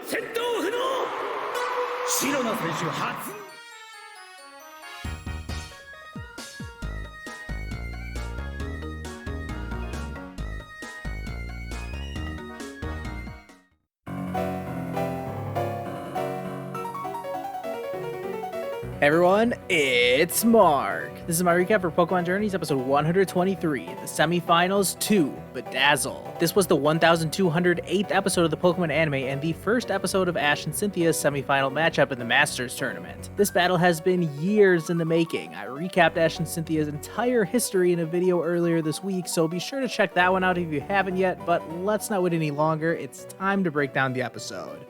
戦闘不能白の選手初 Hey everyone, it's Mark. This is my recap for Pokémon Journeys episode 123, the Semifinals II, Bedazzle. This was the 1208th episode of the Pokemon anime and the first episode of Ash and Cynthia's semifinal matchup in the Masters tournament. This battle has been years in the making. I recapped Ash and Cynthia's entire history in a video earlier this week, so be sure to check that one out if you haven't yet, but let's not wait any longer, it's time to break down the episode.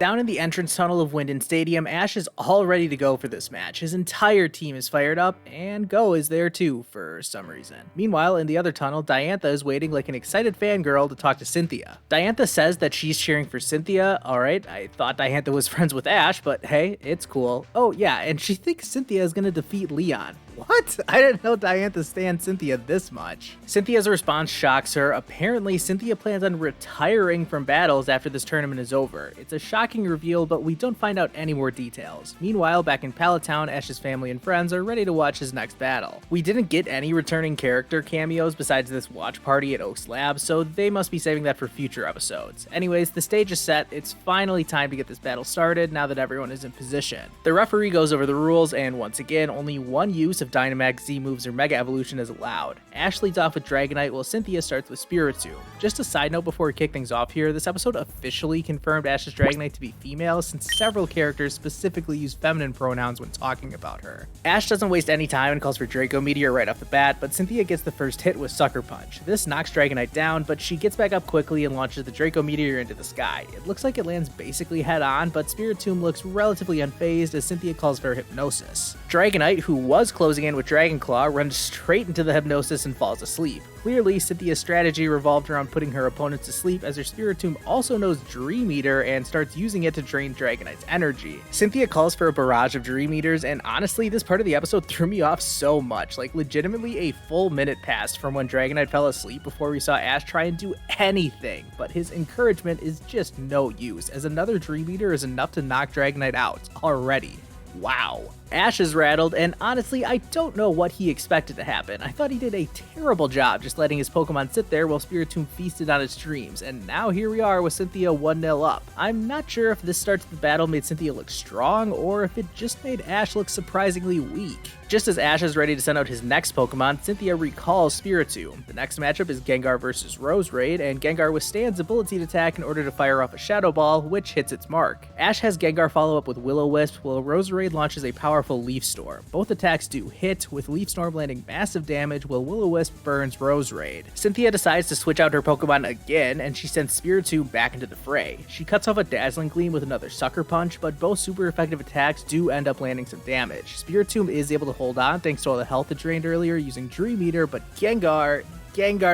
Down in the entrance tunnel of Winden Stadium, Ash is all ready to go for this match. His entire team is fired up, and Go is there too, for some reason. Meanwhile, in the other tunnel, Diantha is waiting like an excited fangirl to talk to Cynthia. Diantha says that she's cheering for Cynthia. Alright, I thought Diantha was friends with Ash, but hey, it's cool. Oh yeah, and she thinks Cynthia is gonna defeat Leon. What? I didn't know Diantha stands Cynthia this much. Cynthia's response shocks her. Apparently, Cynthia plans on retiring from battles after this tournament is over. It's a shocking reveal, but we don't find out any more details. Meanwhile, back in Pallet Town, Ash's family and friends are ready to watch his next battle. We didn't get any returning character cameos besides this watch party at Oaks Lab, so they must be saving that for future episodes. Anyways, the stage is set. It's finally time to get this battle started now that everyone is in position. The referee goes over the rules, and once again, only one use of Dynamax Z moves or Mega Evolution is allowed. Ash leads off with Dragonite while Cynthia starts with Spiritomb. Just a side note before we kick things off here, this episode officially confirmed Ash's Dragonite to be female since several characters specifically use feminine pronouns when talking about her. Ash doesn't waste any time and calls for Draco Meteor right off the bat, but Cynthia gets the first hit with Sucker Punch. This knocks Dragonite down, but she gets back up quickly and launches the Draco Meteor into the sky. It looks like it lands basically head on, but Spiritomb looks relatively unfazed as Cynthia calls for Hypnosis. Dragonite, who was closing in with Dragon Claw, runs straight into the Hypnosis and falls asleep. Clearly, Cynthia's strategy revolved around putting her opponents to sleep, as her Spiritomb also knows Dream Eater and starts using it to drain Dragonite's energy. Cynthia calls for a barrage of Dream Eaters, and honestly, this part of the episode threw me off so much. Like, legitimately a full minute passed from when Dragonite fell asleep before we saw Ash try and do anything, but his encouragement is just no use, as another Dream Eater is enough to knock Dragonite out already. Wow. Ash is rattled, and honestly, I don't know what he expected to happen. I thought he did a terrible job just letting his Pokemon sit there while Spiritomb feasted on its dreams, and now here we are with Cynthia 1-0 up. I'm not sure if this start to the battle made Cynthia look strong, or if it just made Ash look surprisingly weak. Just as Ash is ready to send out his next Pokemon, Cynthia recalls Spiritomb. The next matchup is Gengar vs. Roserade, and Gengar withstands a Bullet attack in order to fire off a Shadow Ball, which hits its mark. Ash has Gengar follow up with Will-O-Wisp, while Roserade launches a powerful Leaf Storm. Both attacks do hit, with Leaf Storm landing massive damage while Will-O-Wisp burns Roserade. Cynthia decides to switch out her Pokemon again, and she sends Spiritomb back into the fray. She cuts off a Dazzling Gleam with another Sucker Punch, but both super effective attacks do end up landing some damage. Spiritomb is able to hold on thanks to all the health it drained earlier using Dream Eater, but Gengar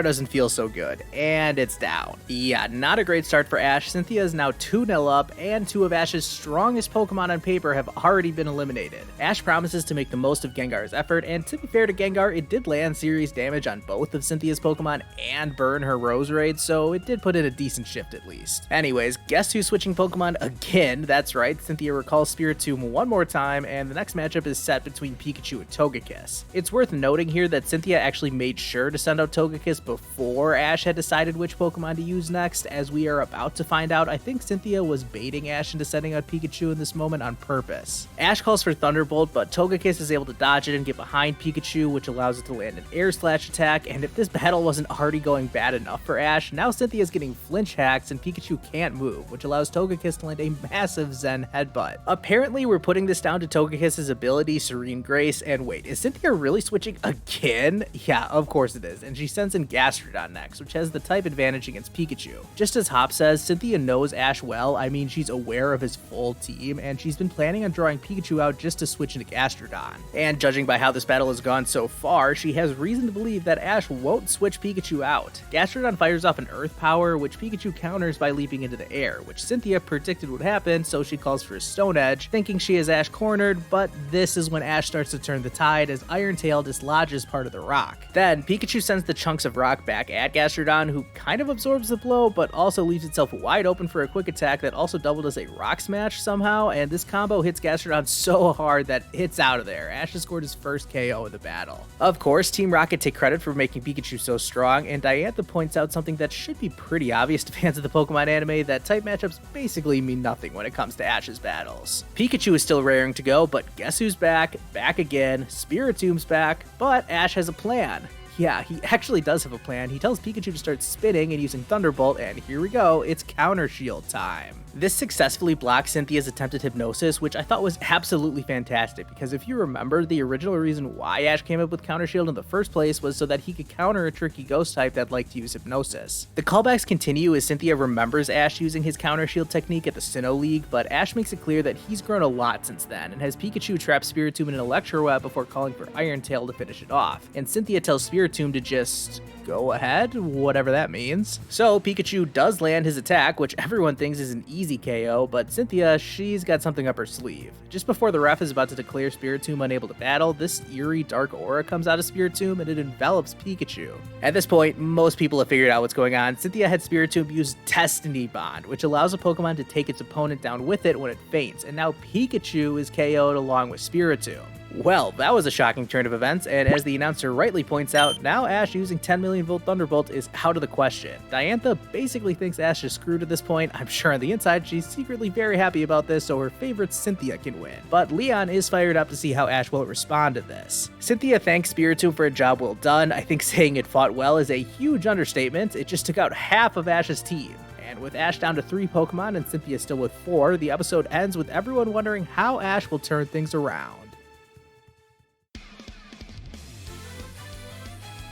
doesn't feel so good, and it's down. Yeah, not a great start for Ash. Cynthia is now 2-0 up, and two of Ash's strongest Pokemon on paper have already been eliminated. Ash promises to make the most of Gengar's effort, and to be fair to Gengar, it did land serious damage on both of Cynthia's Pokemon and burn her Roserade, so it did put in a decent shift at least. Anyways, guess who's switching Pokemon again? That's right, Cynthia recalls Spiritomb one more time, and the next matchup is set between Pikachu and Togekiss. It's worth noting here that Cynthia actually made sure to send out Togekiss before Ash had decided which Pokemon to use next. As we are about to find out, I think Cynthia was baiting Ash into sending out Pikachu in this moment on purpose. Ash calls for Thunderbolt, but Togekiss is able to dodge it and get behind Pikachu, which allows it to land an Air Slash attack, and if this battle wasn't already going bad enough for Ash, now Cynthia's getting flinch hacks and Pikachu can't move, which allows Togekiss to land a massive Zen Headbutt. Apparently, we're putting this down to Togekiss's ability, Serene Grace, and wait, is Cynthia really switching again? Yeah, of course it is, and she sends in Gastrodon next, which has the type advantage against Pikachu. Just as Hop says, Cynthia knows Ash well. I mean, she's aware of his full team, and she's been planning on drawing Pikachu out just to switch into Gastrodon. And judging by how this battle has gone so far, she has reason to believe that Ash won't switch Pikachu out. Gastrodon fires off an Earth Power, which Pikachu counters by leaping into the air, which Cynthia predicted would happen, so she calls for a Stone Edge, thinking she has Ash cornered, but this is when Ash starts to turn the tide as Iron Tail dislodges part of the rock. Then, Pikachu sends the chunks of rock back at Gastrodon, who kind of absorbs the blow, but also leaves itself wide open for a quick attack that also doubled as a rock smash somehow, and this combo hits Gastrodon so hard that it's out of there. Ash has scored his first KO of the battle. Of course, Team Rocket take credit for making Pikachu so strong, and Diantha points out something that should be pretty obvious to fans of the Pokemon anime, that type matchups basically mean nothing when it comes to Ash's battles. Pikachu is still raring to go, but guess who's back? Back again. Spiritomb's back, but Ash has a plan. Yeah, he actually does have a plan. He tells Pikachu to start spinning and using Thunderbolt, and here we go, it's Counter Shield time. This successfully blocks Cynthia's attempted hypnosis, which I thought was absolutely fantastic, because if you remember, the original reason why Ash came up with Counter Shield in the first place was so that he could counter a tricky ghost type that liked to use hypnosis. The callbacks continue as Cynthia remembers Ash using his Counter Shield technique at the Sinnoh League, but Ash makes it clear that he's grown a lot since then, and has Pikachu trap Spiritomb in an Electro Web before calling for Iron Tail to finish it off. And Cynthia tells Spiritomb to just go ahead, whatever that means. So Pikachu does land his attack, which everyone thinks is an easy KO, but Cynthia, she's got something up her sleeve. Just before the ref is about to declare Spiritomb unable to battle, this eerie dark aura comes out of Spiritomb and it envelops Pikachu. At this point, most people have figured out what's going on. Cynthia had Spiritomb use Destiny Bond, which allows a Pokemon to take its opponent down with it when it faints, and now Pikachu is KO'd along with Spiritomb. Well, that was a shocking turn of events, and as the announcer rightly points out, now Ash using 10 million volt Thunderbolt is out of the question. Diantha basically thinks Ash is screwed at this point. I'm sure on the inside she's secretly very happy about this, so her favorite Cynthia can win. But Leon is fired up to see how Ash will respond to this. Cynthia thanks Spiritomb for a job well done. I think saying it fought well is a huge understatement. It just took out half of Ash's team. And with Ash down to 3 Pokemon and Cynthia still with 4, the episode ends with everyone wondering how Ash will turn things around.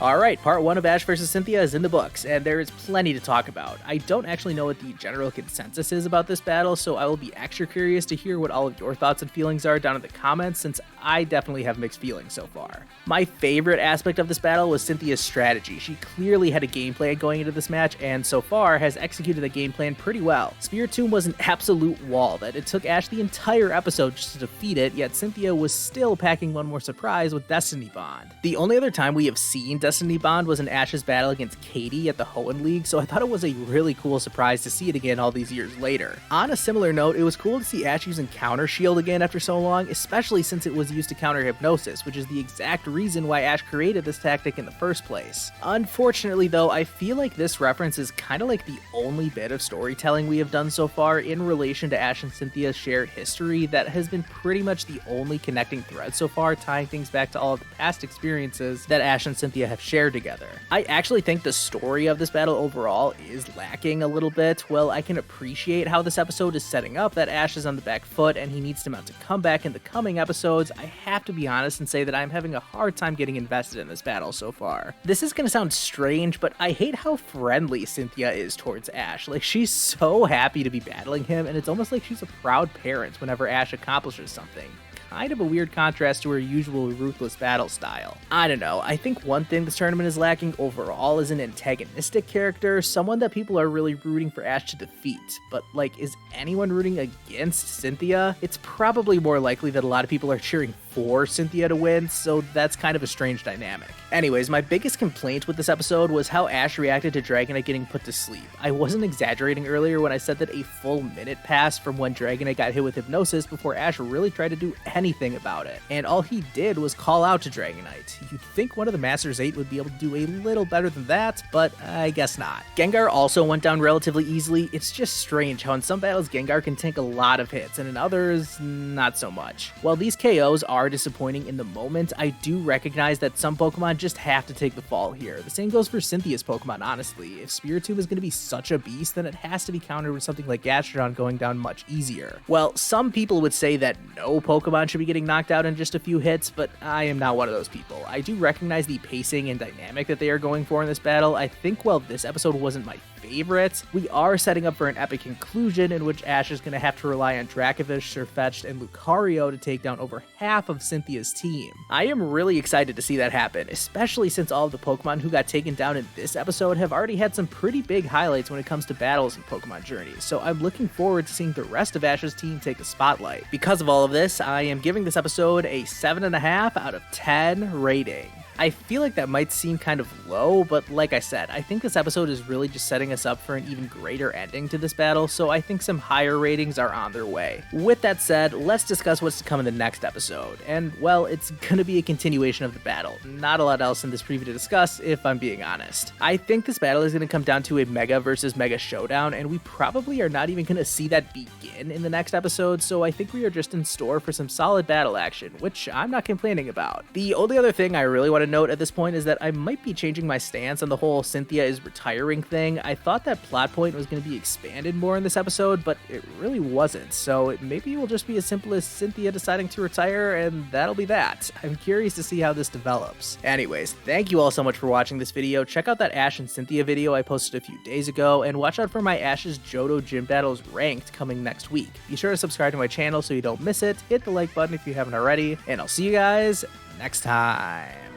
Alright, part 1 of Ash vs. Cynthia is in the books, and there is plenty to talk about. I don't actually know what the general consensus is about this battle, so I will be extra curious to hear what all of your thoughts and feelings are down in the comments, since I definitely have mixed feelings so far. My favorite aspect of this battle was Cynthia's strategy. She clearly had a game plan going into this match, and so far has executed the game plan pretty well. Spiritomb was an absolute wall that it took Ash the entire episode just to defeat it, yet Cynthia was still packing one more surprise with Destiny Bond. The only other time we have seen Destiny Bond was in Ash's battle against Katie at the Hoenn League, so I thought it was a really cool surprise to see it again all these years later. On a similar note, it was cool to see Ash using Counter Shield again after so long, especially since it was used to counter Hypnosis, which is the exact reason why Ash created this tactic in the first place. Unfortunately though, I feel like this reference is kinda like the only bit of storytelling we have done so far in relation to Ash and Cynthia's shared history that has been pretty much the only connecting thread so far, tying things back to all of the past experiences that Ash and Cynthia have shared together. I actually think the story of this battle overall is lacking a little bit. Well, I can appreciate how this episode is setting up that Ash is on the back foot and he needs to mount a comeback in the coming episodes. I have to be honest and say that I'm having a hard time getting invested in this battle so far. This is gonna sound strange, but I hate how friendly Cynthia is towards Ash. Like, she's so happy to be battling him, and it's almost like she's a proud parent whenever Ash accomplishes something. Kind of a weird contrast to her usual ruthless battle style. I don't know, I think one thing this tournament is lacking overall is an antagonistic character, someone that people are really rooting for Ash to defeat. But like, is anyone rooting against Cynthia? It's probably more likely that a lot of people are cheering for Cynthia to win, so that's kind of a strange dynamic. Anyways, my biggest complaint with this episode was how Ash reacted to Dragonite getting put to sleep. I wasn't exaggerating earlier when I said that a full minute passed from when Dragonite got hit with Hypnosis before Ash really tried to do anything about it. And all he did was call out to Dragonite. You'd think one of the Masters 8 would be able to do a little better than that, but I guess not. Gengar also went down relatively easily. It's just strange how in some battles Gengar can tank a lot of hits, and in others, not so much. While these KOs are disappointing in the moment, I do recognize that some Pokemon just have to take the fall here. The same goes for Cynthia's Pokemon, honestly. If Spiritomb is going to be such a beast, then it has to be countered with something like Gastrodon going down much easier. Well, some people would say that no Pokemon should be getting knocked out in just a few hits, but I am not one of those people. I do recognize the pacing and dynamic that they are going for in this battle. I think while this episode wasn't my favorite, we are setting up for an epic conclusion in which Ash is going to have to rely on Dracovish, Sirfetch'd, and Lucario to take down over half of Cynthia's team. I am really excited to see that happen, especially since all of the Pokemon who got taken down in this episode have already had some pretty big highlights when it comes to battles in Pokemon Journeys, so I'm looking forward to seeing the rest of Ash's team take the spotlight. Because of all of this, I am giving this episode a 7.5 out of 10 rating. I feel like that might seem kind of low, but like I said, I think this episode is really just setting us up for an even greater ending to this battle, so I think some higher ratings are on their way. With that said, let's discuss what's to come in the next episode, and well, it's gonna be a continuation of the battle. Not a lot else in this preview to discuss, if I'm being honest. I think this battle is gonna come down to a Mega versus Mega showdown, and we probably are not even gonna see that begin in the next episode, so I think we are just in store for some solid battle action, which I'm not complaining about. The only other thing I really want to note at this point is that I might be changing my stance on the whole Cynthia is retiring thing. I thought that plot point was going to be expanded more in this episode, but it really wasn't, so maybe it will just be as simple as Cynthia deciding to retire, and that'll be that. I'm curious to see how this develops. Anyways, thank you all so much for watching this video. Check out that Ash and Cynthia video I posted a few days ago, and watch out for my Ash's Johto Gym Battles Ranked coming next week. Be sure to subscribe to my channel so you don't miss it, hit the like button if you haven't already, and I'll see you guys next time.